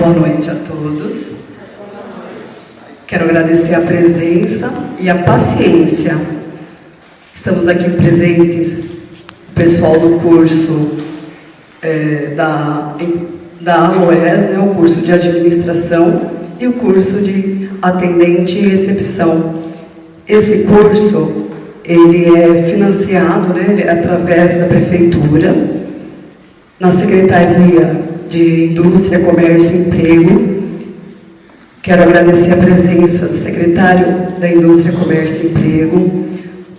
Boa noite a todos. Quero agradecer a presença e a paciência. Estamos aqui presentes, o pessoal do curso da AOES, né, o curso de administração e o curso de atendente e recepção. Esse curso, ele é financiado, né, ele é através da prefeitura, na Secretaria de Indústria, Comércio e Emprego. Quero agradecer a presença do secretário da Indústria, Comércio e Emprego.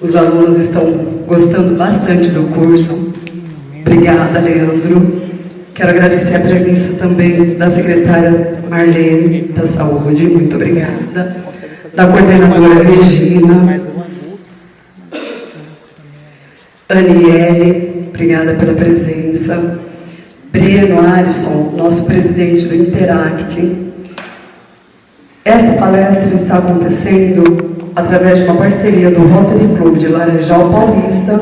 Os alunos estão gostando bastante do curso. Obrigada, Leandro. Quero agradecer a presença também da secretária Marlene da Saúde, muito obrigada. Da coordenadora Regina. Aniele, obrigada pela presença. Breno Arisson, nosso presidente do Interact. Esta palestra está acontecendo através de uma parceria do Rotary Club de Laranjal Paulista,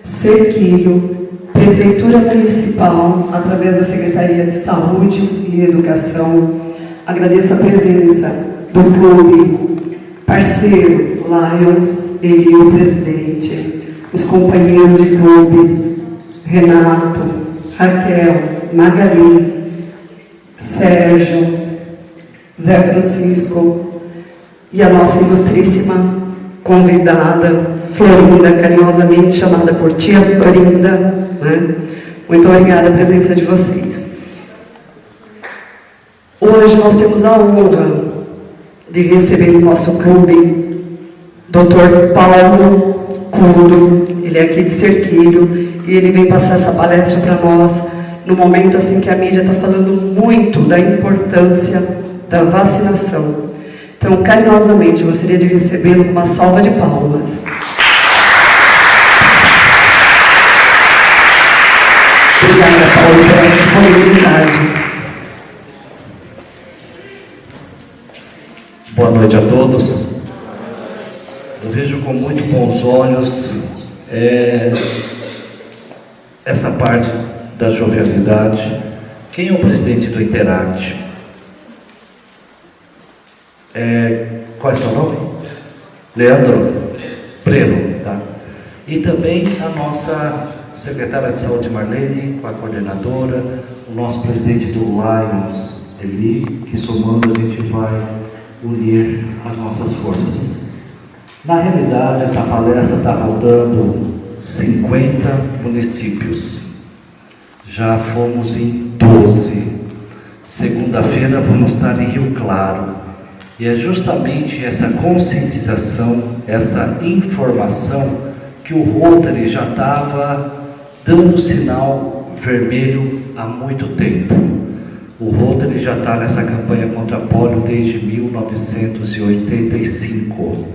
Cerquilho, Prefeitura Municipal, através da Secretaria de Saúde e Educação. Agradeço a presença do clube parceiro Lions e o presidente, os companheiros de clube, Renato, Raquel, Magali, Sérgio, Zé Francisco e a nossa ilustríssima convidada, Florinda, carinhosamente chamada por Tia Florinda, né? Muito obrigada a presença de vocês. Hoje nós temos a honra de receber no nosso clube Dr. Paulo Cudo, ele é aqui de Cerquilho, e ele vem passar essa palestra para nós, no momento assim que a mídia está falando muito da importância da vacinação. Então, carinhosamente, eu gostaria de recebê-lo com uma salva de palmas. Obrigada, Paulo, pela disponibilidade. Boa noite a todos. Eu vejo com muito bons olhos essa parte da jovialidade. Quem é o presidente do Interact? Qual é o seu nome? Leandro Breno, tá? E também a nossa secretária de saúde Marlene, com a coordenadora, o nosso presidente do Lions, Eli, que somando a gente vai unir as nossas forças. Na realidade, essa palestra está rodando 50 municípios. Já fomos em 12. Segunda-feira vamos estar em Rio Claro. E é justamente essa conscientização, essa informação que o Rotary já estava dando sinal vermelho há muito tempo. O Rotary já está nessa campanha contra a polio desde 1985.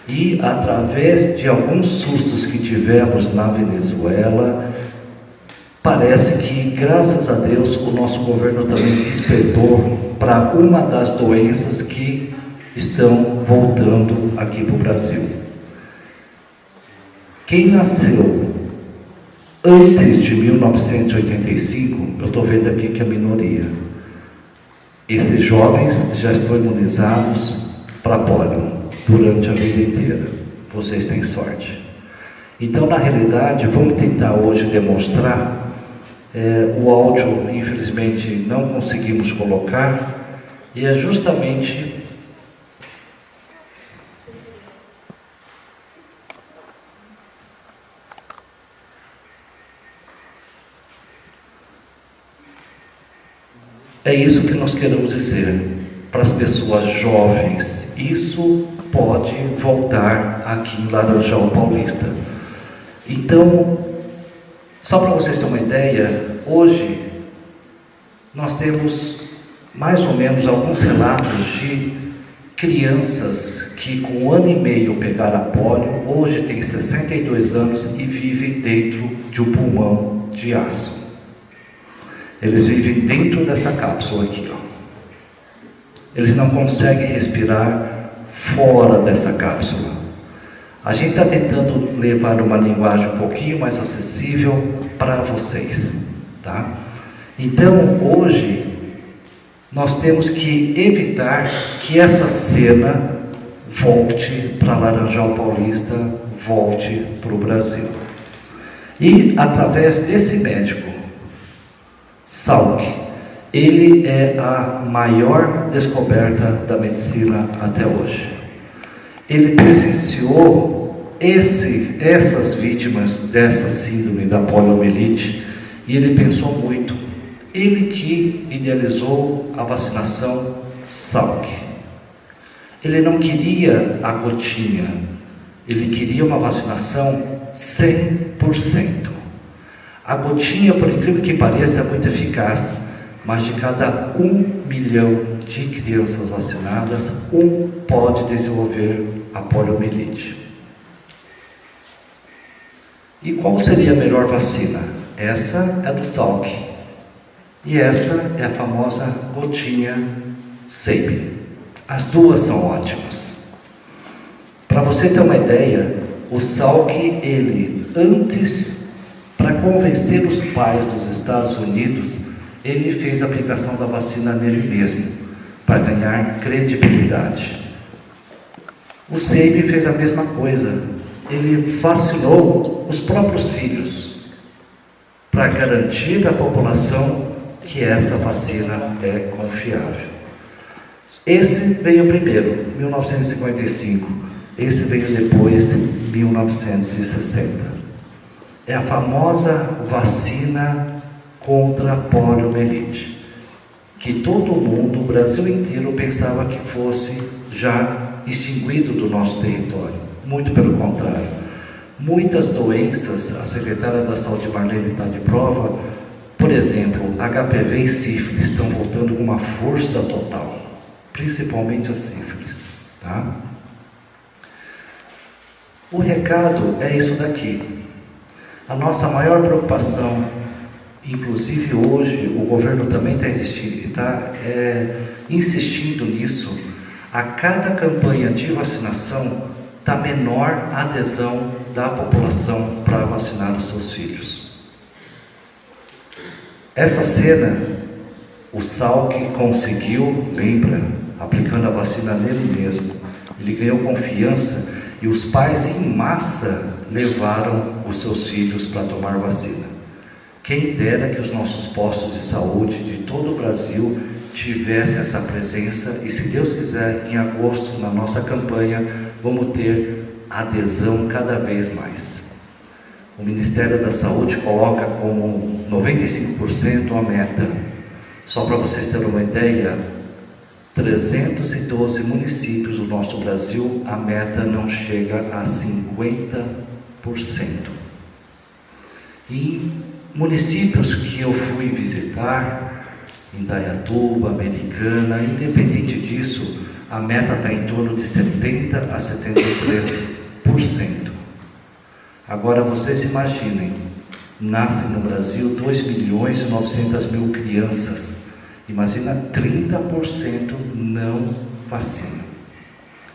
E através de alguns sustos que tivemos na Venezuela, parece que, graças a Deus, o nosso governo também despertou para uma das doenças que estão voltando aqui para o Brasil. Quem nasceu antes de 1985, eu estou vendo aqui que é a minoria. Esses jovens já estão imunizados para polio durante a vida inteira. Vocês têm sorte. Então, na realidade, vamos tentar hoje demonstrar. O áudio, infelizmente, não conseguimos colocar, e é justamente isso que nós queremos dizer para as pessoas jovens. Isso pode voltar aqui em Laranjal Paulista. Então, só para vocês terem uma ideia, hoje nós temos mais ou menos alguns relatos de crianças que com 1 ano e meio pegaram a polio, hoje têm 62 anos e vivem dentro de um pulmão de aço. Eles vivem dentro dessa cápsula aqui, ó. Eles não conseguem respirar fora dessa cápsula. A gente está tentando levar uma linguagem um pouquinho mais acessível para vocês, tá? Então, hoje, Nós temos que evitar que essa cena volte para Laranjal Paulista, volte para o Brasil. E através desse médico, Salk, ele é a maior descoberta da medicina até hoje. Ele presenciou essas vítimas dessa síndrome da poliomielite e ele pensou muito. Ele que idealizou a vacinação Salk. Ele não queria a gotinha, ele queria uma vacinação 100%. A gotinha, por incrível que pareça, é muito eficaz, mas de cada 1 milhão de crianças vacinadas, 1 pode desenvolver a poliomielite. E qual seria a melhor vacina? Essa é do Salk. E essa é a famosa gotinha Sabin. As duas são ótimas. Para você ter uma ideia, o Salk, ele antes, para convencer os pais dos Estados Unidos, ele fez a aplicação da vacina nele mesmo, para ganhar credibilidade. O Sabin fez a mesma coisa. Ele vacinou os próprios filhos, para garantir à população que essa vacina é confiável. Esse veio primeiro, 1955. Esse veio depois, 1960. É a famosa vacina contra a poliomielite, que todo mundo, o Brasil inteiro, pensava que fosse já extinguido do nosso território. Muito pelo contrário. Muitas doenças, a secretária da Saúde Marlene está de prova, por exemplo, HPV e sífilis estão voltando com uma força total, principalmente a sífilis, tá? O recado é isso daqui. A nossa maior preocupação, inclusive hoje, o governo também está insistindo nisso. A cada campanha de vacinação está menor a adesão da população para vacinar os seus filhos. Essa cena, o Salk conseguiu, lembra, aplicando a vacina nele mesmo. Ele ganhou confiança e os pais em massa levaram os seus filhos para tomar vacina. Quem dera que os nossos postos de saúde de todo o Brasil tivessem essa presença e, se Deus quiser, em agosto, na nossa campanha, vamos ter adesão cada vez mais. O Ministério da Saúde coloca como 95% a meta. Só para vocês terem uma ideia, 312 municípios do nosso Brasil, a meta não chega a 50%. E municípios que eu fui visitar, Indaiatuba, Americana, independente disso, a meta está em torno de 70% a 73%. Agora vocês imaginem, nascem no Brasil 2.900.000 crianças. Imagina 30% não vacina.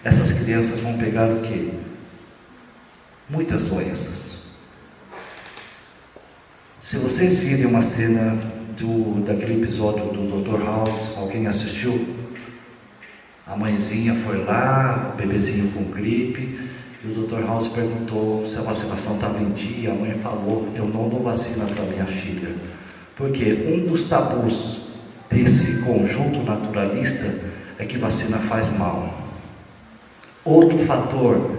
Essas crianças vão pegar o quê? Muitas doenças. Se vocês virem uma cena daquele episódio do Dr. House, alguém assistiu? A mãezinha foi lá, o bebezinho com gripe, e o Dr. House perguntou se a vacinação estava em dia. A mãe falou: eu não dou vacina para minha filha. Porque um dos tabus desse conjunto naturalista é que vacina faz mal. Outro fator,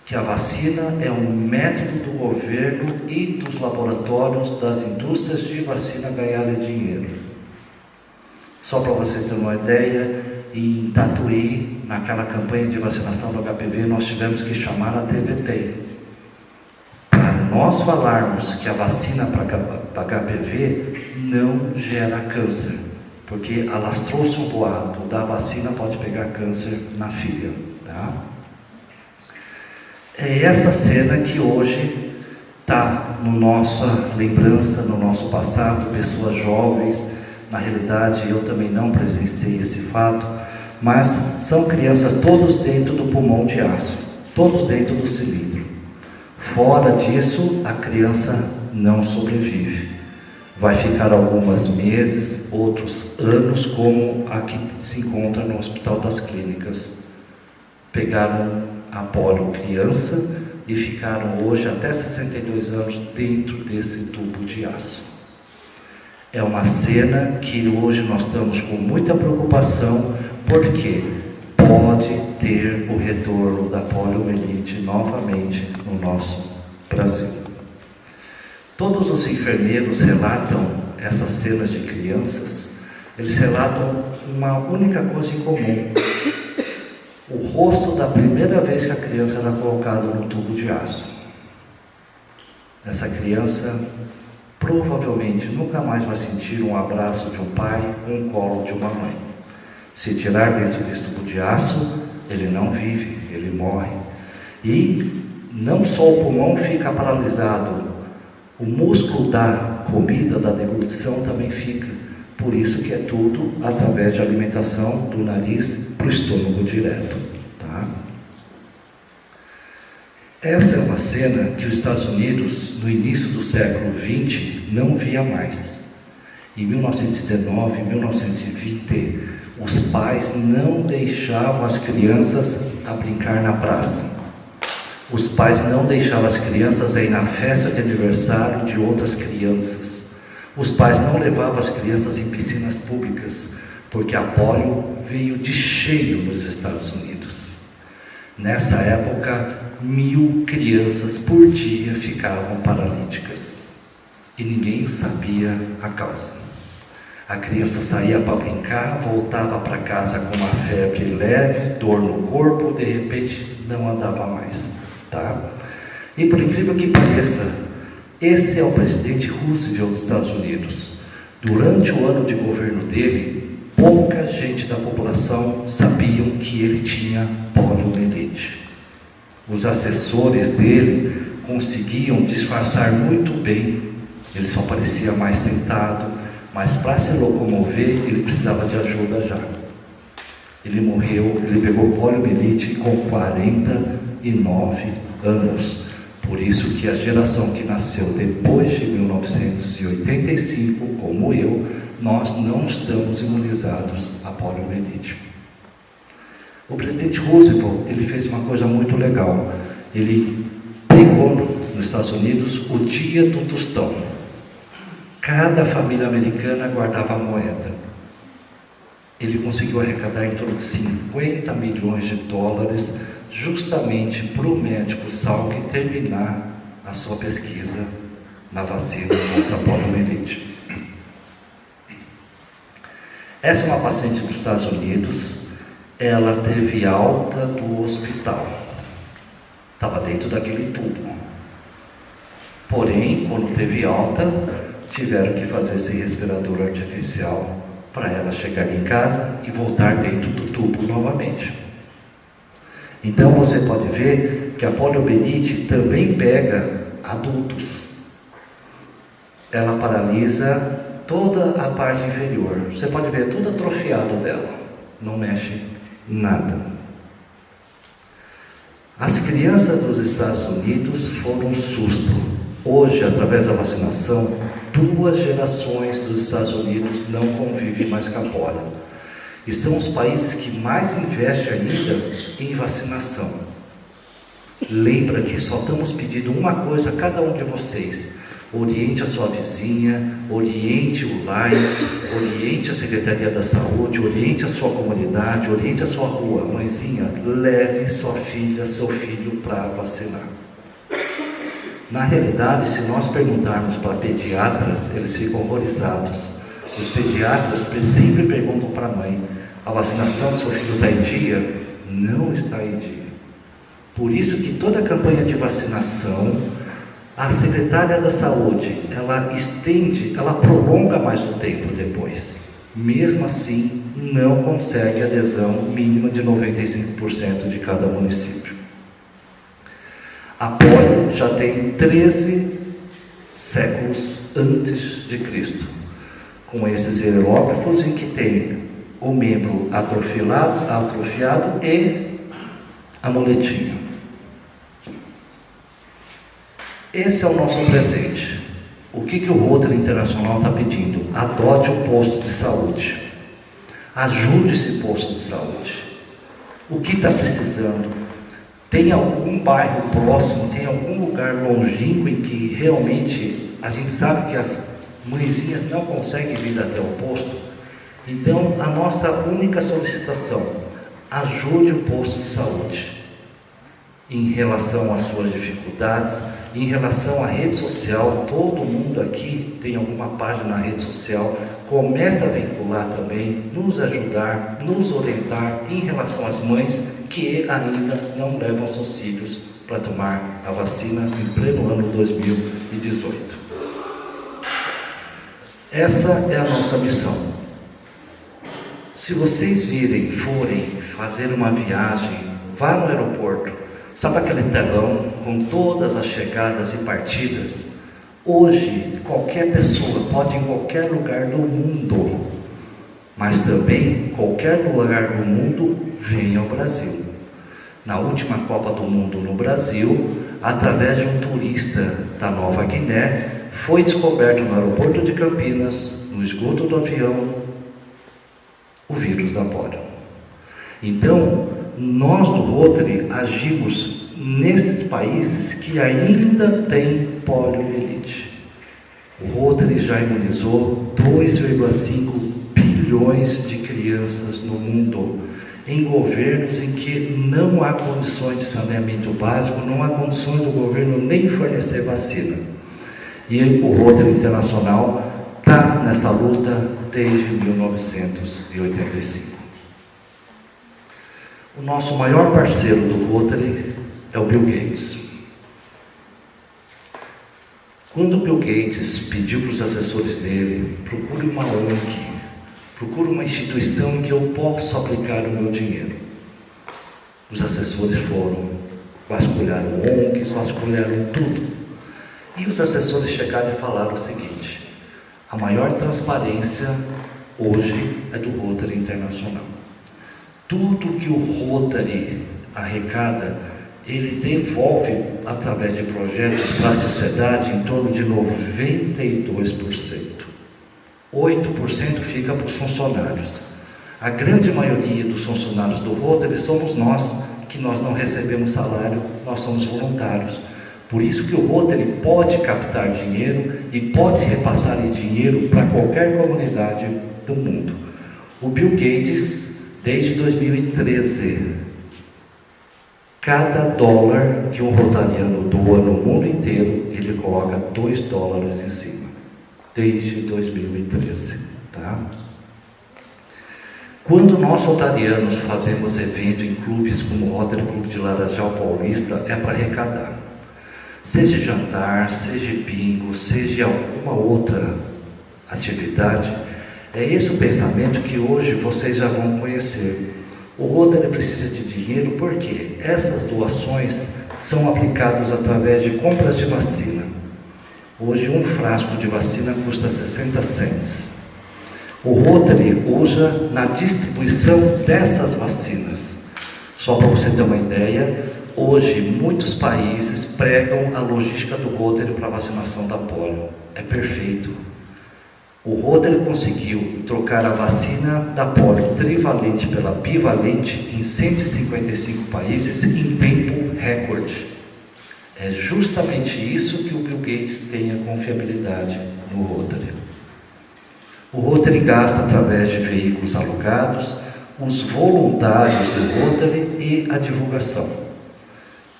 que a vacina é um método do governo e dos laboratórios, das indústrias de vacina ganharem dinheiro. Só para vocês terem uma ideia, em Tatuí, naquela campanha de vacinação do HPV, nós tivemos que chamar a TVT. Para nós falarmos que a vacina para HPV não gera câncer, porque alastrou-se um boato da vacina pode pegar câncer na filha, tá? É essa cena que hoje está na nossa lembrança, no nosso passado, pessoas jovens. Na realidade, eu também não presenciei esse fato, mas são crianças todos dentro do pulmão de aço, todos dentro do cilindro. Fora disso, a criança não sobrevive. vai ficar alguns meses, outros anos, como a que se encontra no Hospital das Clínicas. Pegaram a polio criança e ficaram hoje até 62 anos dentro desse tubo de aço. É uma cena que hoje nós estamos com muita preocupação, porque pode ter o retorno da poliomielite novamente no nosso Brasil. Todos os enfermeiros relatam essas cenas de crianças, eles relatam uma única coisa em comum: o rosto da primeira vez que a criança era colocada no tubo de aço. Essa criança provavelmente nunca mais vai sentir um abraço de um pai, um colo de uma mãe. Se tirar dentro desse tubo de aço, ele não vive, ele morre. E não só o pulmão fica paralisado, o músculo da comida, da deglutição também fica. Por isso que é tudo através de alimentação do nariz para o estômago direto. Tá? Essa é uma cena que os Estados Unidos, no início do século XX, não via mais. Em 1919, 1920, os pais não deixavam as crianças a brincar na praça. Os pais não deixavam as crianças a ir na festa de aniversário de outras crianças. Os pais não levavam as crianças em piscinas públicas, porque a polio veio de cheio nos Estados Unidos. Nessa época, 1000 crianças por dia ficavam paralíticas e ninguém sabia a causa. A criança saía para brincar, voltava para casa com uma febre leve, dor no corpo, de repente não andava mais. Tá? E por incrível que pareça, esse é o presidente Roosevelt dos Estados Unidos. Durante o ano de governo dele, pouca gente da população sabiam que ele tinha poliomielite. Os assessores dele conseguiam disfarçar muito bem, ele só parecia mais sentado, mas para se locomover ele precisava de ajuda já. Ele morreu, ele pegou poliomielite com 49 anos. Por isso que a geração que nasceu depois de 1985, como eu, nós não estamos imunizados à poliomielite. O presidente Roosevelt, ele fez uma coisa muito legal. Ele pegou nos Estados Unidos o dia do tostão. Cada família americana guardava a moeda. Ele conseguiu arrecadar em torno de 50 milhões de dólares, justamente para o médico Salk terminar a sua pesquisa na vacina contra a poliomielite. Essa é uma paciente dos Estados Unidos. Ela teve alta do hospital, estava dentro daquele tubo. Porém, quando teve alta, tiveram que fazer esse respirador artificial para ela chegar em casa e voltar dentro do tubo novamente. Então você pode ver que a poliomielite também pega adultos. Ela paralisa toda a parte inferior. Você pode ver tudo atrofiado dela, não mexe nada. As crianças dos Estados Unidos foram um susto. Hoje, através da vacinação, 2 gerações dos Estados Unidos não convivem mais com a polio. E são os países que mais investem ainda em vacinação. Lembra que só estamos pedindo uma coisa a cada um de vocês: oriente a sua vizinha, oriente o LAI, oriente a Secretaria da Saúde, oriente a sua comunidade, oriente a sua rua. Mãezinha, leve sua filha, seu filho para vacinar. Na realidade, se nós perguntarmos para pediatras, eles ficam horrorizados. Os pediatras sempre perguntam para a mãe: a vacinação do seu filho está em dia? Não está em dia. Por isso que toda a campanha de vacinação, a secretária da saúde, ela estende, ela prolonga mais o tempo depois. Mesmo assim, não consegue adesão mínima de 95% de cada município. A polio já tem 13 séculos antes de Cristo, com esses hieróglifos em que tem o membro atrofiado e a muletinha. Esse é o nosso presente. O que o Rotary Internacional está pedindo? Adote um posto de saúde. Ajude esse posto de saúde. O que está precisando? Tem algum bairro próximo, tem algum lugar longínquo em que realmente a gente sabe que as mãezinhas não conseguem vir até o posto? Então, a nossa única solicitação, ajude o posto de saúde em relação às suas dificuldades, em relação à rede social. Todo mundo aqui tem alguma página na rede social, começa a vincular também, nos ajudar, nos orientar em relação às mães que ainda não levam seus filhos para tomar a vacina em pleno ano 2018. Essa é a nossa missão. Se vocês forem fazer uma viagem, vá no aeroporto, sabe aquele telão com todas as chegadas e partidas? Hoje, qualquer pessoa pode ir em qualquer lugar do mundo, mas também qualquer lugar do mundo vem ao Brasil. Na última Copa do Mundo no Brasil, através de um turista da Nova Guiné, foi descoberto no aeroporto de Campinas, no esgoto do avião, o vírus da polio. Então, nós do Rotary agimos nesses países que ainda têm poliomielite. O Rotary já imunizou 2,5 bilhões de crianças no mundo, em governos em que não há condições de saneamento básico, não há condições do governo nem fornecer vacina. E o Rotary Internacional está nessa luta desde 1985. O nosso maior parceiro do Rotary é o Bill Gates. Quando o Bill Gates pediu para os assessores dele, procure uma ONG, procure uma instituição em que eu possa aplicar o meu dinheiro. Os assessores foram, vasculharam ONGs, vasculharam tudo. E os assessores chegaram e falaram o seguinte: a maior transparência hoje é do Rotary Internacional. Tudo que o Rotary arrecada, ele devolve através de projetos para a sociedade em torno de 92%. 8% fica para os funcionários. A grande maioria dos funcionários do Rotary somos nós, que nós não recebemos salário, nós somos voluntários. Por isso que o Rotary pode captar dinheiro e pode repassar dinheiro para qualquer comunidade do mundo. O Bill Gates, desde 2013, cada dólar que um rotariano doa no mundo inteiro, ele coloca $2 em cima. Desde 2013, tá? Quando nós rotarianos fazemos evento em clubes como o Rotary Clube de Laranjal Paulista, é para arrecadar. Seja jantar, seja bingo, seja alguma outra atividade, é esse o pensamento que hoje vocês já vão conhecer. O Rotary precisa de dinheiro porque essas doações são aplicadas através de compras de vacina. Hoje um frasco de vacina custa 60 cents. O Rotary usa na distribuição dessas vacinas. Só para você ter uma ideia, hoje muitos países pregam a logística do Rotary para a vacinação da polio. É perfeito. O Rotary conseguiu trocar a vacina da polio trivalente pela bivalente em 155 países em tempo recorde. É justamente isso que o Bill Gates tem a confiabilidade no Rotary. O Rotary gasta através de veículos alugados, os voluntários do Rotary e a divulgação.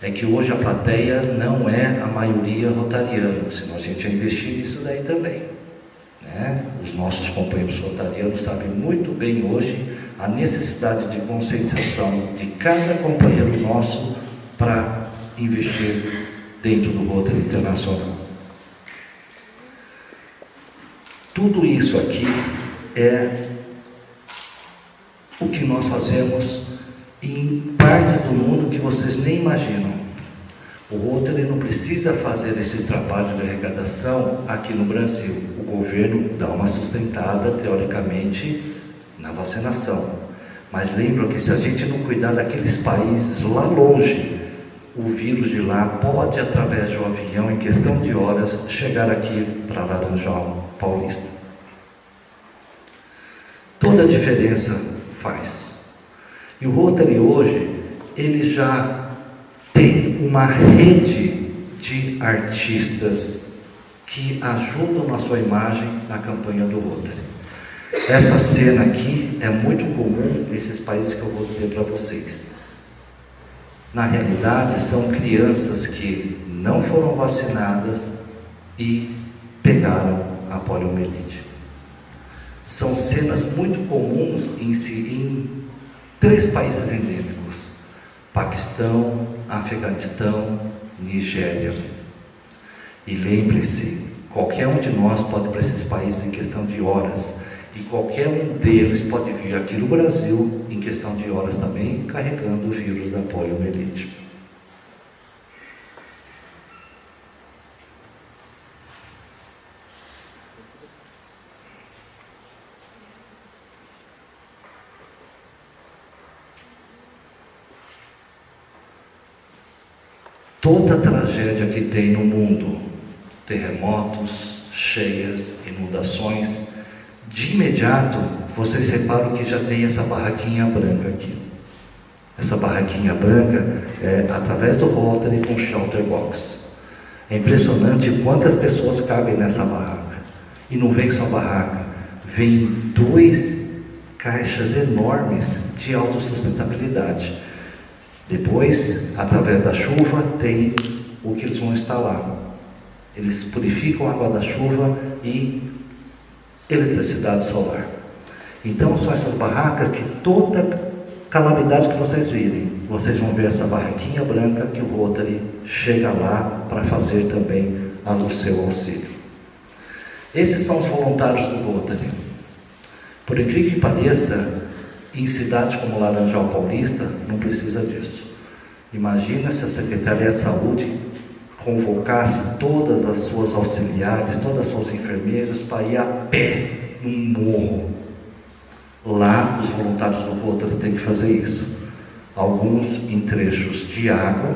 É que hoje a plateia não é a maioria rotariana, senão a gente ia investir nisso daí também. Né? Os nossos companheiros rotarianos sabem muito bem hoje a necessidade de conscientização de cada companheiro nosso para investir dentro do Rotary Internacional. Tudo isso aqui é o que nós fazemos em partes do mundo que vocês nem imaginam. O Rotary não precisa fazer esse trabalho de arrecadação aqui no Brasil. O governo dá uma sustentada, teoricamente, na vacinação. Mas lembram que se a gente não cuidar daqueles países lá longe, o vírus de lá pode, através de um avião, em questão de horas, chegar aqui para Laranjal Paulista. Toda a diferença faz. E o Rotary hoje, ele já tem uma rede de artistas que ajudam na sua imagem na campanha do Rotary. Essa cena aqui é muito comum nesses países que eu vou dizer para vocês. Na realidade, são crianças que não foram vacinadas e pegaram a poliomielite. São cenas muito comuns em 3 países endêmicos: Paquistão, Afeganistão, Nigéria. E lembre-se, qualquer um de nós pode ir para esses países em questão de horas, e qualquer um deles pode vir aqui no Brasil em questão de horas também, carregando o vírus da poliomielite. Toda a tragédia que tem no mundo, terremotos, cheias, inundações, de imediato vocês reparam que já tem essa barraquinha branca aqui. Essa barraquinha branca é através do Rotary com shelter box. É impressionante quantas pessoas cabem nessa barraca. E não vem só barraca, vem 2 caixas enormes de autossustentabilidade. Depois, através da chuva, tem o que eles vão instalar. Eles purificam a água da chuva e eletricidade solar. Então, são essas barracas que toda calamidade que vocês virem, vocês vão ver essa barraquinha branca que o Rotary chega lá para fazer também o seu auxílio. Esses são os voluntários do Rotary. Por incrível que pareça, em cidades como Laranjal Paulista, não precisa disso. Imagina se a Secretaria de Saúde convocasse todas as suas auxiliares, todas as suas enfermeiras para ir a pé num morro. Lá, os voluntários do Rotary têm que fazer isso. Alguns em trechos de água,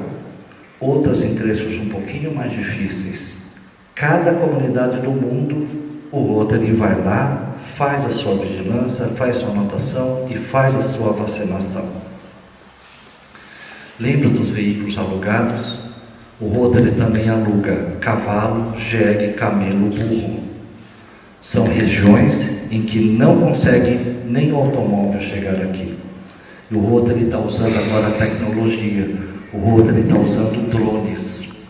outras em trechos um pouquinho mais difíceis. Cada comunidade do mundo, o Rotary vai lá, faz a sua vigilância, faz sua anotação e faz a sua vacinação. Lembra dos veículos alugados? O Rotary também aluga cavalo, jegue, camelo, burro. São regiões em que não consegue nem o automóvel chegar aqui. E o Rotary está usando agora a tecnologia. O Rotary está usando drones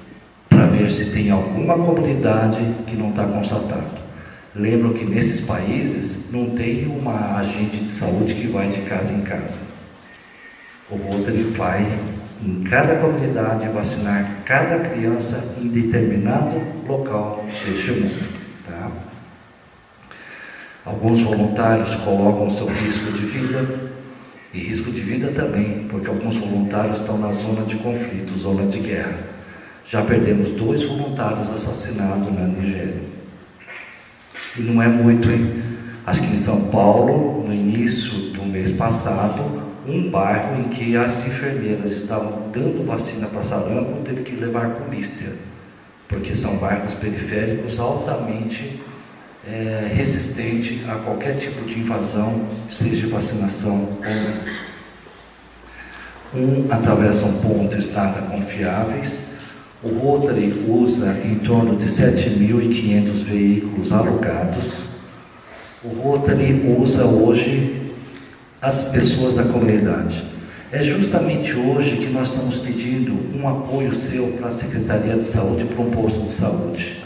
para ver se tem alguma comunidade que não está constatado. Lembram que nesses países não tem uma agente de saúde que vai de casa em casa. O Rotary vai em cada comunidade vacinar cada criança em determinado local deste mundo. Tá? Alguns voluntários colocam seu risco de vida, e risco de vida também, porque alguns voluntários estão na zona de conflito, zona de guerra. Já perdemos 2 voluntários assassinados na Nigéria. E não é muito, hein? Acho que em São Paulo, no início do mês passado, um bairro em que as enfermeiras estavam dando vacina para sarampo teve que levar polícia, porque são bairros periféricos altamente resistentes a qualquer tipo de invasão, seja vacinação ou não. Atravessam pontes nada confiáveis. O Rotary usa em torno de 7.500 veículos alugados. O Rotary usa hoje as pessoas da comunidade. É justamente hoje que nós estamos pedindo um apoio seu para a Secretaria de Saúde, para um posto de saúde.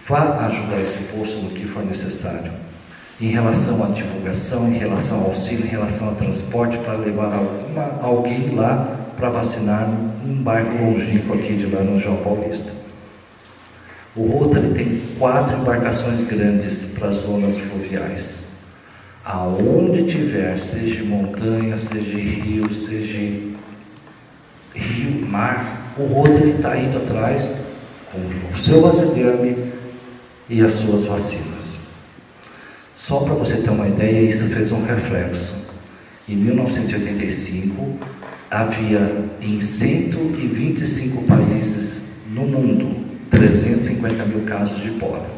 Vá ajudar esse posto no que for necessário. Em relação à divulgação, em relação ao auxílio, em relação ao transporte, para levar alguém lá para vacinar num bairro longínquo aqui de Laranjal Paulista. O Rotary tem 4 embarcações grandes para as zonas fluviais. Aonde tiver, seja montanha, seja rio, mar, o Rotary está indo atrás com o seu vasilhame e as suas vacinas. Só para você ter uma ideia, isso fez um reflexo. Em 1985, havia em 125 países no mundo 350 mil casos de pólio.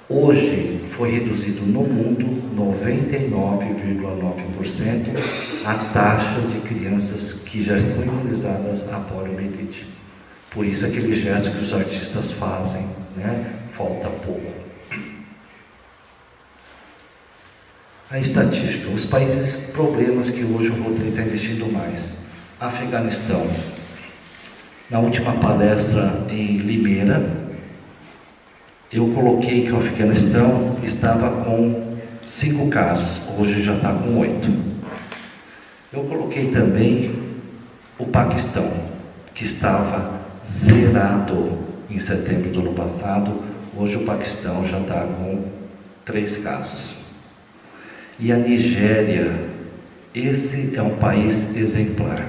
Hoje foi reduzido no mundo 99,9% a taxa de crianças que já estão imunizadas a poliomielite. Por isso aquele gesto que os artistas fazem, né? Falta pouco. A estatística, os países problemas que hoje o Rotary está investindo mais. Afeganistão. Na última palestra em Limeira, eu coloquei que o Afeganistão estava com 5 casos, hoje já está com 8. Eu coloquei também o Paquistão, que estava zerado em setembro do ano passado, hoje o Paquistão já está com 3 casos. E a Nigéria, esse é um país exemplar.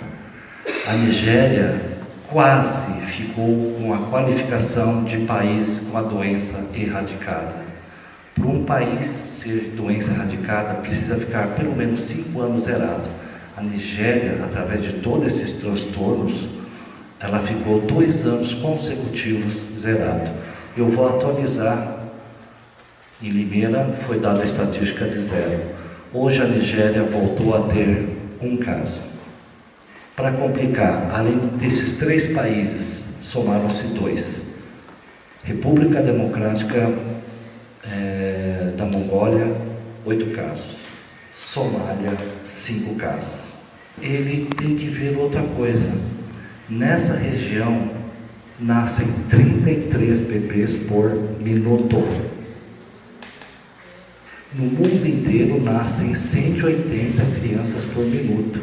A Nigéria quase ficou com a qualificação de país com a doença erradicada. Para um país ser doença erradicada, precisa ficar pelo menos 5 anos zerado. A Nigéria, através de todos esses transtornos, ela ficou 2 anos consecutivos zerado. Eu vou atualizar. Em Limeira foi dada a estatística de 0. Hoje a Nigéria voltou a ter 1 caso. Para complicar, além desses 3 países, somaram-se 2. República Democrática da Mongólia, 8 casos. Somália, 5 casos. Ele tem que ver outra coisa. Nessa região, nascem 33 bebês por minuto. No mundo inteiro, nascem 180 crianças por minuto.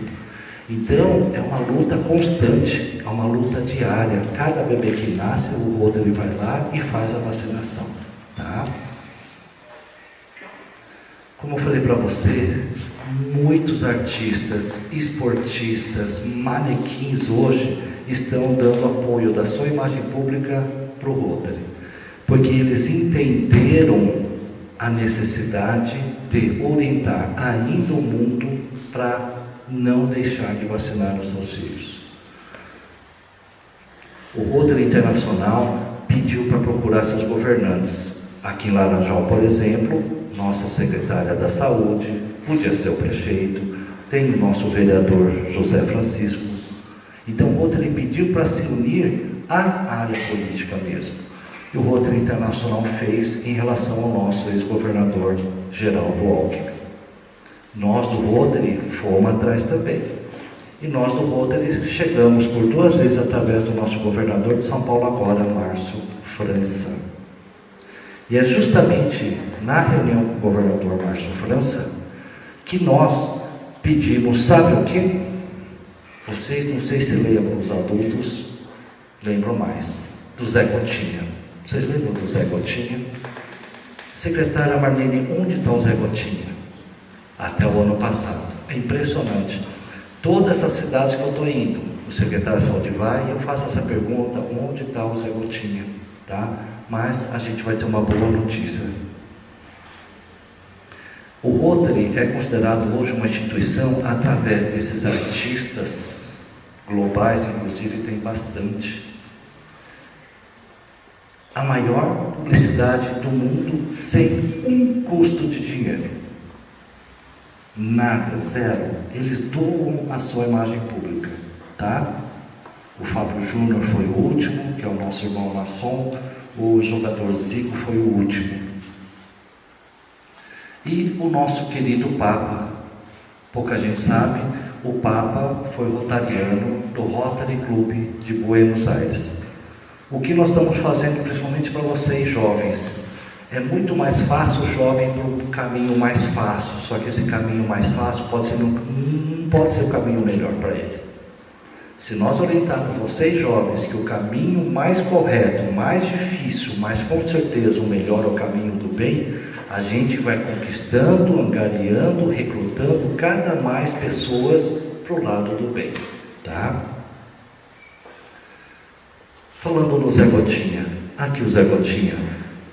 Então, é uma luta constante, é uma luta diária. Cada bebê que nasce, o Rotary vai lá e faz a vacinação, tá? Como eu falei para você, muitos artistas, esportistas, manequins hoje estão dando apoio da sua imagem pública para o Rotary, porque eles entenderam a necessidade de orientar ainda o mundo para não deixar de vacinar os seus filhos. O Rotary Internacional pediu para procurar seus governantes. Aqui em Laranjal, por exemplo, nossa secretária da Saúde, podia ser o prefeito, tem o nosso vereador José Francisco. Então o Rotary pediu para se unir à área política mesmo. E o Rotary Internacional fez em relação ao nosso ex-governador Geraldo Alckmin. Nós do Rotary fomos atrás também. E nós do Rotary chegamos por 2 vezes através do nosso governador de São Paulo agora, Márcio França. E é justamente na reunião com o governador Márcio França que nós pedimos, sabe o quê? Vocês, não sei se lembram, os adultos lembram mais, do Zé Gotinha. Vocês lembram do Zé Gotinha? Secretária Marlene, onde está o Zé Gotinha? Até o ano passado. É impressionante. Todas essas cidades que eu estou indo, o secretário de saúde vai e eu faço essa pergunta, onde está o Zé Gotinha? Tá? Mas a gente vai ter uma boa notícia. O Rotary é considerado hoje uma instituição através desses artistas globais, inclusive tem bastante. A maior publicidade do mundo sem um custo de dinheiro. Nada, 0. Eles doam a sua imagem pública, tá? O Fábio Júnior foi o último, que é o nosso irmão maçom. O jogador Zico foi o último. E o nosso querido Papa, pouca gente sabe, o Papa foi rotariano do Rotary Club de Buenos Aires. O que nós estamos fazendo, principalmente para vocês jovens, é muito mais fácil o jovem para um caminho mais fácil, só que esse caminho mais fácil não pode ser o caminho melhor para ele. Se nós orientarmos vocês jovens que o caminho mais correto, mais difícil, mas com certeza o melhor é o caminho do bem, a gente vai conquistando, angariando, recrutando cada mais pessoas para o lado do bem, tá? Falando no Zé Gotinha, aqui o Zé Gotinha,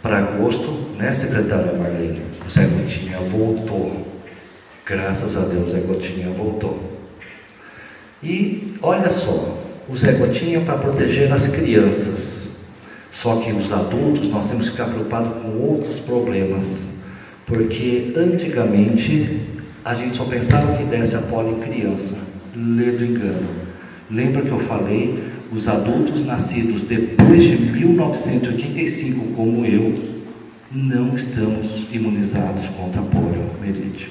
para agosto, né, secretária Marlene? O Zé Gotinha voltou. Graças a Deus, o Zé Gotinha voltou. E olha só, o Zé Gotinha para proteger as crianças. Só que os adultos nós temos que ficar preocupados com outros problemas. Porque antigamente a gente só pensava que desse a polio em criança. Lê do engano. Lembra que eu falei, os adultos nascidos depois de 1985, como eu, não estamos imunizados contra a poliomielite.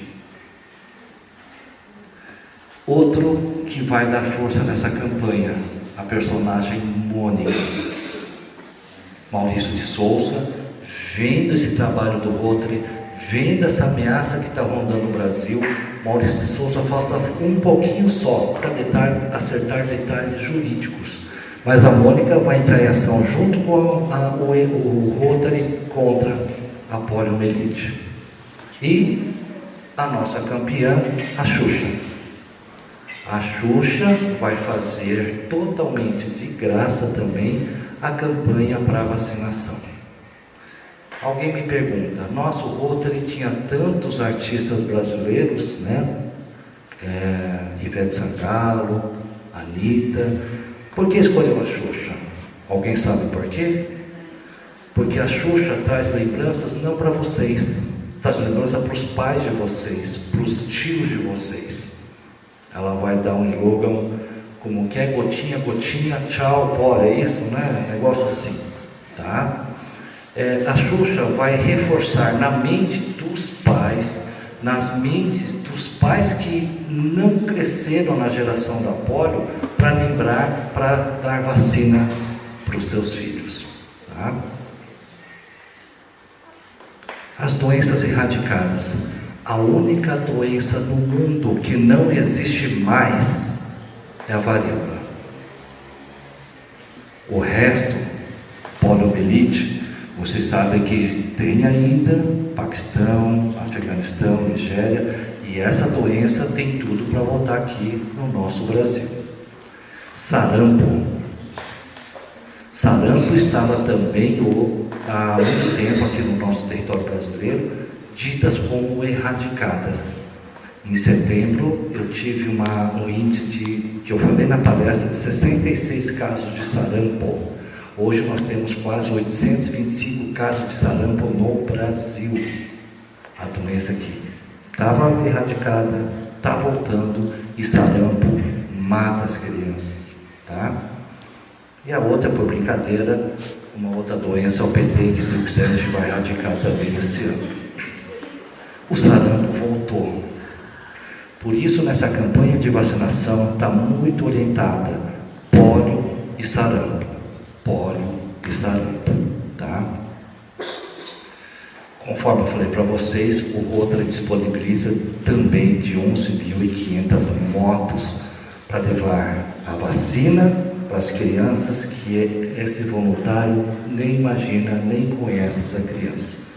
Outro que vai dar força nessa campanha, a personagem Mônica. Maurício de Souza, vendo esse trabalho do Rotary, vendo essa ameaça que está rondando o Brasil, Maurício de Souza falta um pouquinho só para acertar detalhes jurídicos. Mas a Mônica vai entrar em ação junto com o Rotary contra a poliomielite. E a nossa campeã, a Xuxa. A Xuxa vai fazer totalmente de graça também a campanha para vacinação. Alguém me pergunta, nossa, o Rotary tinha tantos artistas brasileiros, né? Ivete Sangalo, Anitta, por que escolheu a Xuxa? Alguém sabe por quê? Porque a Xuxa traz lembranças não para vocês, traz lembrança para os pais de vocês, para os tios de vocês. Ela vai dar um slogan como que é gotinha, gotinha, tchau, polio, é isso, né? Negócio assim, tá? A Xuxa vai reforçar na mente dos pais, nas mentes dos pais que não cresceram na geração da polio, para lembrar, para dar vacina para os seus filhos, tá? As doenças erradicadas. A única doença no mundo que não existe mais é a varíola. O resto, poliomielite, vocês sabem que tem ainda Paquistão, Afeganistão, Nigéria, e essa doença tem tudo para voltar aqui no nosso Brasil. Sarampo. Sarampo estava também há muito tempo aqui no nosso território brasileiro, ditas como erradicadas. Em setembro eu tive um índice que eu falei na palestra de 66 casos de sarampo. Hoje nós temos quase 825 casos de sarampo no Brasil. A doença que estava erradicada, está voltando, e sarampo mata as crianças, tá? E a outra, por brincadeira, uma outra doença é o PT, que se quiser a gente vai erradicar também esse ano. O sarampo voltou. Por isso, nessa campanha de vacinação está muito orientada polio e sarampo. Polio e sarampo, tá? Conforme eu falei para vocês, o Rotary disponibiliza também de 11.500 motos para levar a vacina para as crianças que esse voluntário nem imagina, nem conhece essa criança.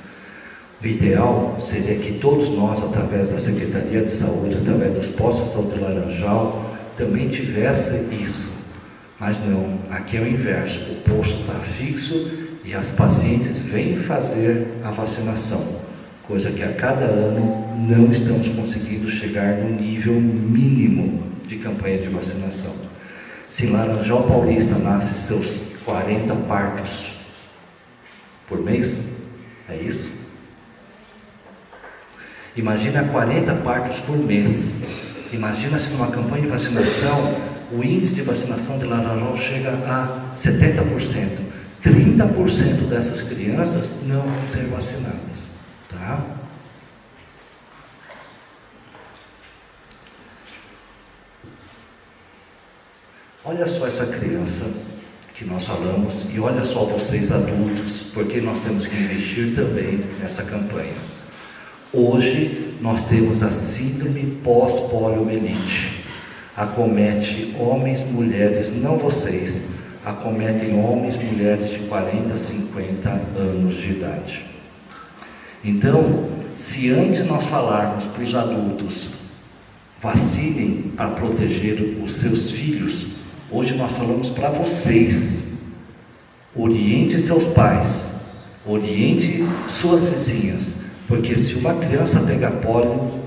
O ideal seria que todos nós, através da Secretaria de Saúde, através dos postos de saúde de Laranjal, também tivesse isso. Mas não, aqui é o inverso. O posto está fixo e as pacientes vêm fazer a vacinação, coisa que a cada ano não estamos conseguindo chegar no nível mínimo de campanha de vacinação. Se em Laranjal Paulista nasce seus 40 partos por mês, é isso? Imagina 40 partos por mês. Imagina se numa campanha de vacinação, o índice de vacinação de Laranjal chega a 70%. 30% dessas crianças não vão ser vacinadas, tá? Olha só essa criança que nós falamos, e olha só vocês adultos, porque nós temos que investir também nessa campanha. Hoje nós temos a síndrome pós-poliomielite. Acomete homens, mulheres, não vocês, acometem homens e mulheres de 40 a 50 anos de idade. Então, se antes nós falarmos para os adultos, vacinem para proteger os seus filhos, hoje nós falamos para vocês, oriente seus pais, oriente suas vizinhas, porque se uma criança pegar polio,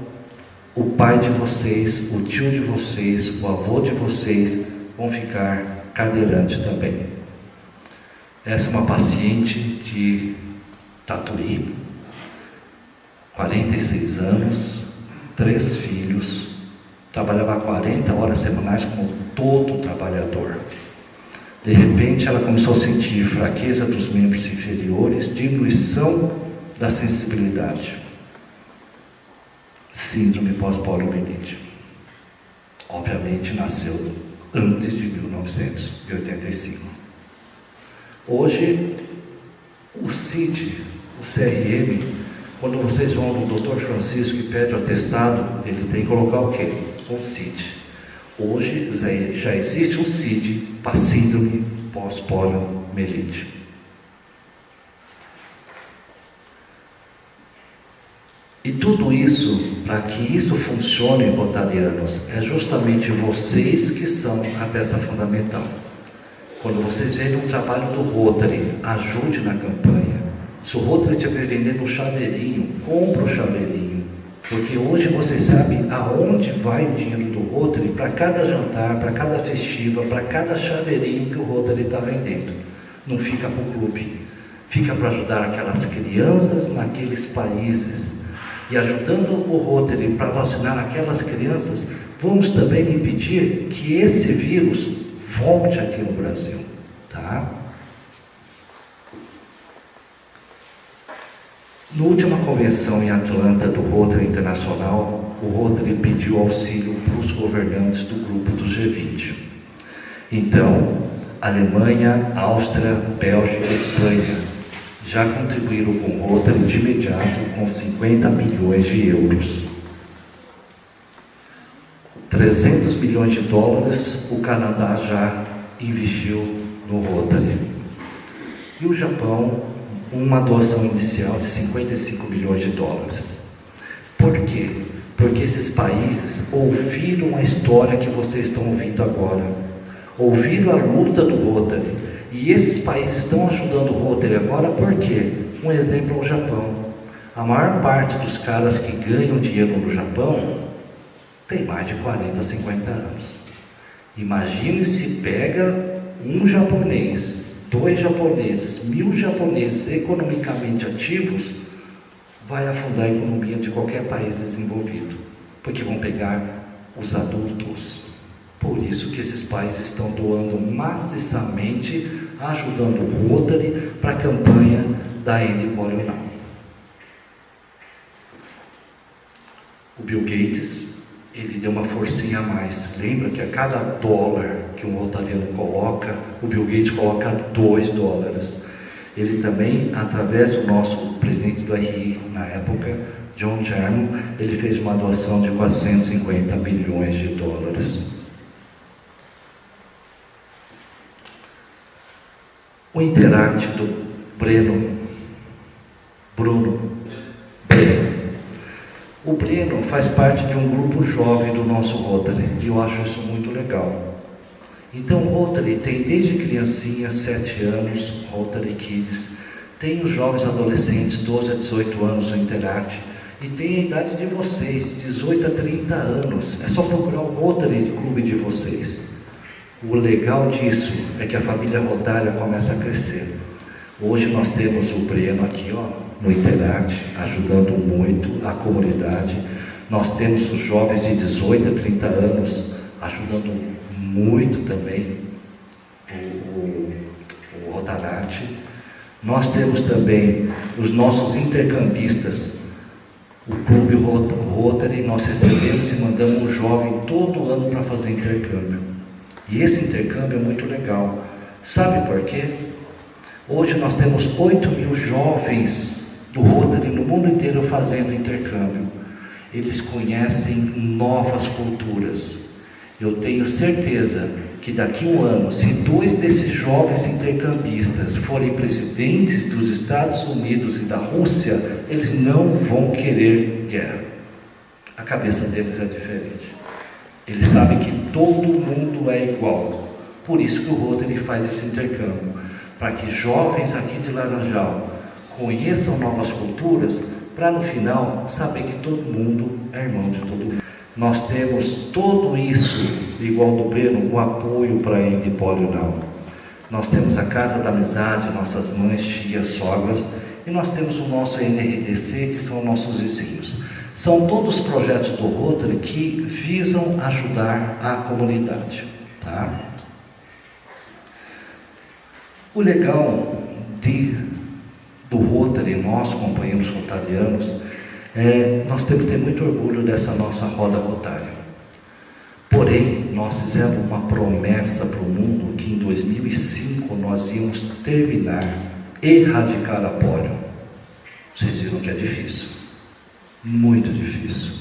o pai de vocês, o tio de vocês, o avô de vocês vão ficar cadeirante também. Essa é uma paciente de Tatuí, 46 anos, 3 filhos, trabalhava 40 horas semanais como todo trabalhador. De repente ela começou a sentir fraqueza dos membros inferiores, diminuição da sensibilidade, síndrome pós-poliomielite. Obviamente nasceu antes de 1985. Hoje, o CID, o CRM, quando vocês vão no Dr. Francisco e pede o atestado, ele tem que colocar o quê? O CID. Hoje já existe um CID para síndrome pós-poliomielite. E tudo isso, para que isso funcione, rotarianos, é justamente vocês que são a peça fundamental. Quando vocês verem um trabalho do Rotary, ajude na campanha. Se o Rotary estiver vendendo um chaveirinho, compre o chaveirinho. Porque hoje vocês sabem aonde vai o dinheiro do Rotary para cada jantar, para cada festiva, para cada chaveirinho que o Rotary está vendendo. Não fica para o clube, fica para ajudar aquelas crianças naqueles países. E ajudando o Rotary para vacinar aquelas crianças, vamos também impedir que esse vírus volte aqui no Brasil, tá? Na última convenção em Atlanta do Rotary Internacional, o Rotary pediu auxílio para os governantes do grupo do G20. Então, Alemanha, Áustria, Bélgica e Espanha já contribuíram com o Rotary de imediato com 50 milhões de euros. 300 milhões de dólares o Canadá já investiu no Rotary. E o Japão, uma doação inicial de 55 milhões de dólares. Por quê? Porque esses países ouviram a história que vocês estão ouvindo agora. Ouviram a luta do Rotary. E esses países estão ajudando o Rotary agora por quê? Um exemplo é o Japão. A maior parte dos caras que ganham dinheiro no Japão tem mais de 40, 50 anos. Imagine se pega um japonês, 2 japoneses, 1000 japoneses economicamente ativos, vai afundar a economia de qualquer país desenvolvido, porque vão pegar os adultos. Por isso que esses países estão doando maciçamente, ajudando o Rotary para a campanha da End-Polio Now. O Bill Gates, ele deu uma forcinha a mais. Lembra que a cada dólar que um rotariano coloca, o Bill Gates coloca 2 dólares. Ele também, através do nosso presidente do RI na época, John German, ele fez uma doação de 450 milhões de dólares. O Interact do Bruno. O Breno faz parte de um grupo jovem do nosso Rotary, e eu acho isso muito legal. Então o Rotary tem desde criancinha, 7 anos, Rotary Kids, tem os jovens adolescentes, 12 a 18 anos no Interact, e tem a idade de vocês, de 18 a 30 anos. É só procurar o Rotary Clube de vocês. O legal disso é que a família rotária começa a crescer. Hoje nós temos o Breno aqui, ó, no Interact, ajudando muito a comunidade. Nós temos os jovens de 18 a 30 anos, ajudando muito também o Rotaract. Nós temos também os nossos intercambistas, o Clube Rotary. Nós recebemos e mandamos um jovem todo ano para fazer intercâmbio. E esse intercâmbio é muito legal. Sabe por quê? Hoje nós temos 8.000 jovens do Rotary no mundo inteiro fazendo intercâmbio. Eles conhecem novas culturas. Eu tenho certeza que daqui a um ano, se 2 desses jovens intercambistas forem presidentes dos Estados Unidos e da Rússia, eles não vão querer guerra. A cabeça deles é diferente. Eles sabem que todo mundo é igual. Por isso que o Rotary faz esse intercâmbio, para que jovens aqui de Laranjal conheçam novas culturas, para no final saber que todo mundo é irmão de todo mundo. Nós temos tudo isso, igual do Breno, com apoio para ele, Polio não. Nós temos a Casa da Amizade, nossas mães, tias, sogras, e nós temos o nosso NRDC, que são nossos vizinhos. São todos projetos do Rotary que visam ajudar a comunidade, tá? O legal do Rotary, nós, companheiros rotarianos, nós temos que ter muito orgulho dessa nossa roda rotária. Porém, nós fizemos uma promessa para o mundo que em 2005 nós íamos terminar, erradicar a polio. Vocês viram que é difícil, muito difícil.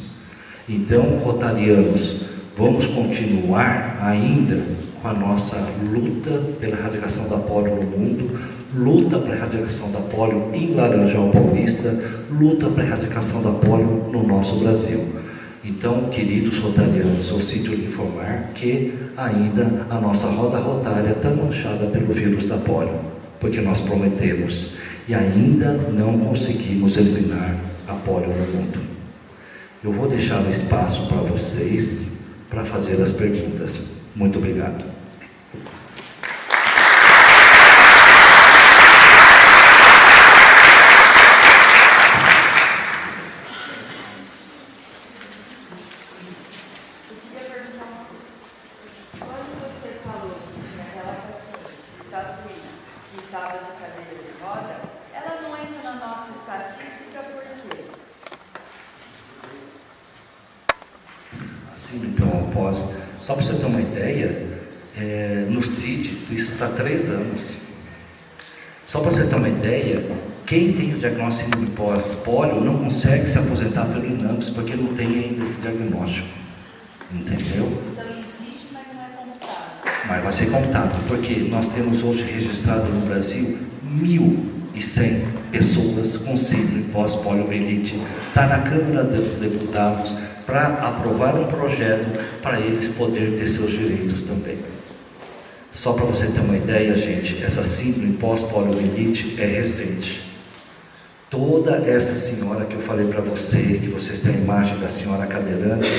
Então, rotarianos, vamos continuar ainda com a nossa luta pela erradicação da polio no mundo, luta para a erradicação da polio em Laranjal Paulista, luta para a erradicação da polio no nosso Brasil. Então, queridos rotarianos, eu sinto lhe informar que ainda a nossa roda rotária está manchada pelo vírus da polio, porque nós prometemos e ainda não conseguimos eliminar a polio no mundo. Eu vou deixar o espaço para vocês para fazer as perguntas. Muito obrigado. Só para você ter uma ideia, no CID, isso está há 3 anos. Só para você ter uma ideia, quem tem o diagnóstico de pós-polio não consegue se aposentar pelo INAMPS porque não tem ainda esse diagnóstico. Entendeu? Então existe, mas não é computado. Mas vai ser computado, porque nós temos hoje registrado no Brasil 1.100 pessoas com síndrome pós-poliomielite. Está na Câmara dos Deputados para aprovar um projeto para eles poderem ter seus direitos também. Só para você ter uma ideia, gente, essa síndrome pós-poliomielite é recente. Toda essa senhora que eu falei para você, que vocês têm a imagem da senhora cadeirante,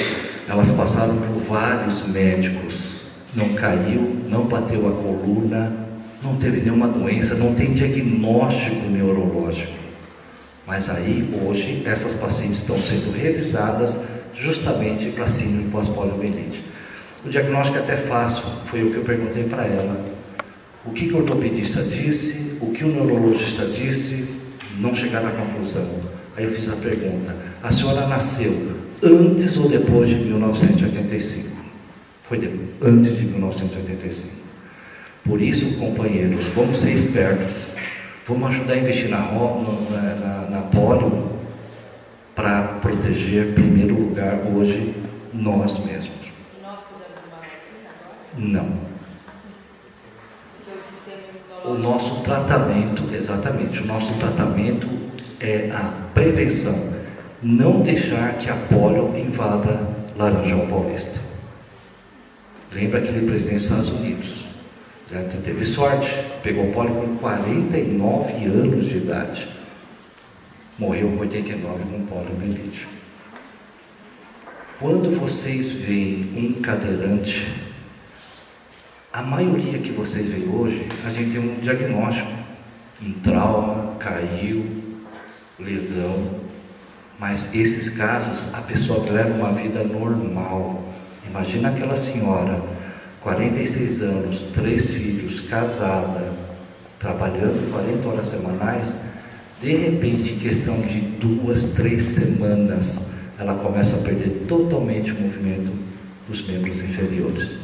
elas passaram por vários médicos, não caiu, não bateu a coluna, não teve nenhuma doença, não tem diagnóstico neurológico. Mas aí, hoje, essas pacientes estão sendo revisadas justamente para síndrome pós-poliomielite. O diagnóstico é até fácil, foi o que eu perguntei para ela. O que o ortopedista disse, o que o neurologista disse, não chegaram à conclusão. Aí eu fiz a pergunta: a senhora nasceu antes ou depois de 1985? Foi antes de 1985. Por isso, companheiros, vamos ser espertos, vamos ajudar a investir na polio para proteger, em primeiro lugar, hoje, nós mesmos. E nós podemos tomar vacina agora? Não. Porque o sistema imunológico... O nosso tratamento, exatamente, o nosso tratamento é a prevenção. Não deixar que a polio invada Laranjal Paulista. Lembra aquele presidente dos Estados Unidos? Já teve sorte, pegou polio com 49 anos de idade. Morreu com 89 com poliomielite. Quando vocês veem um cadeirante, a maioria que vocês veem hoje, a gente tem um diagnóstico, um trauma, caiu, lesão, mas esses casos, a pessoa leva uma vida normal. Imagina aquela senhora, 46 anos, 3 filhos, casada, trabalhando 40 horas semanais, de repente, em questão de 2, 3 semanas, ela começa a perder totalmente o movimento dos membros inferiores.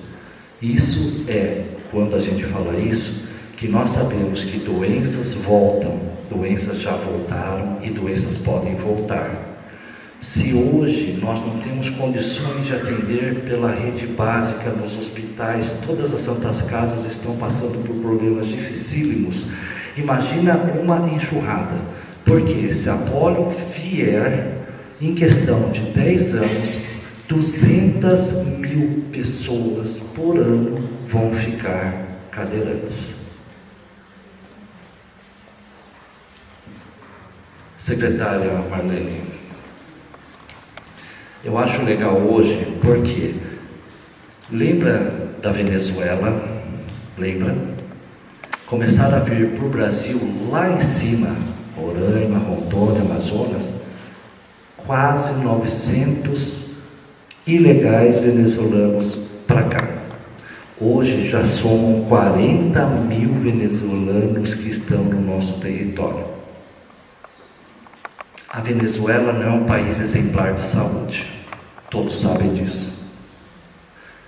Isso é, quando a gente fala isso, que nós sabemos que doenças voltam, doenças já voltaram e doenças podem voltar. Se hoje nós não temos condições de atender pela rede básica nos hospitais, todas as santas casas estão passando por problemas dificílimos. Imagina uma enxurrada, porque se a polio vier, em questão de 10 anos, 200.000 pessoas por ano vão ficar cadeirantes. Secretária Marlene, eu acho legal hoje porque lembra da Venezuela? Lembra? Começaram a vir para o Brasil lá em cima, Roraima, Rondônia, Amazonas, quase 900 ilegais venezuelanos para cá. Hoje já somam 40 mil venezuelanos que estão no nosso território. A Venezuela não é um país exemplar de saúde, todos sabem disso.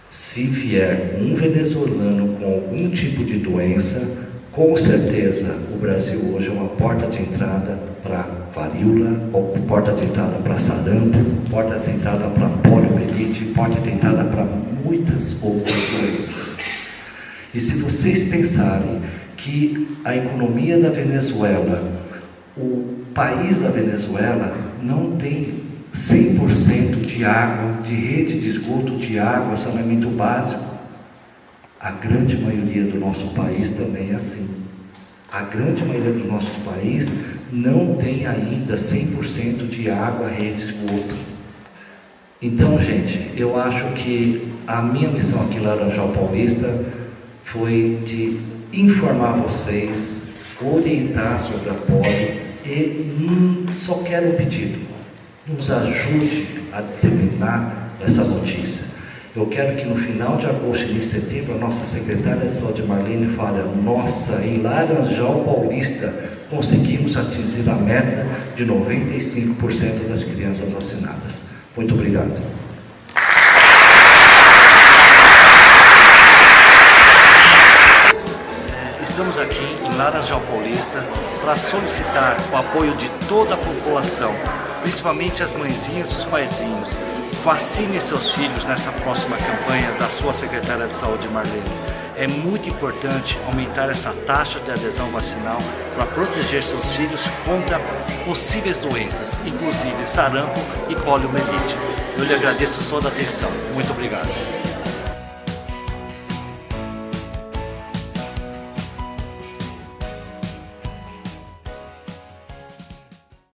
Se vier um venezuelano com algum tipo de doença, com certeza o Brasil hoje é uma porta de entrada para varíola, ou porta de entrada para sarampo, porta de entrada para poliomielite, porta de entrada para muitas outras doenças. E se vocês pensarem que a economia da Venezuela, o país da Venezuela não tem 100% de água, de rede de esgoto de água, saneamento básico, a grande maioria do nosso país também é assim. A grande maioria do nosso país não tem ainda 100% de água, rede de esgoto. Então, gente, eu acho que a minha missão aqui em Laranjal Paulista foi de informar vocês, orientar sobre a polio e só quero um pedido: nos ajude a disseminar essa notícia. Eu quero que no final de agosto e de setembro a nossa secretária de saúde, Marlene, fale: nossa, em Laranjal Paulista conseguimos atingir a meta de 95% das crianças vacinadas. Muito obrigado. Estamos aqui em Laranjal Paulista para solicitar o apoio de toda a população, principalmente as mãezinhas e os paizinhos. Vacine seus filhos nessa próxima campanha da sua secretária de saúde, Marlene. É muito importante aumentar essa taxa de adesão vacinal para proteger seus filhos contra possíveis doenças, inclusive sarampo e poliomielite. Eu lhe agradeço toda a atenção. Muito obrigado.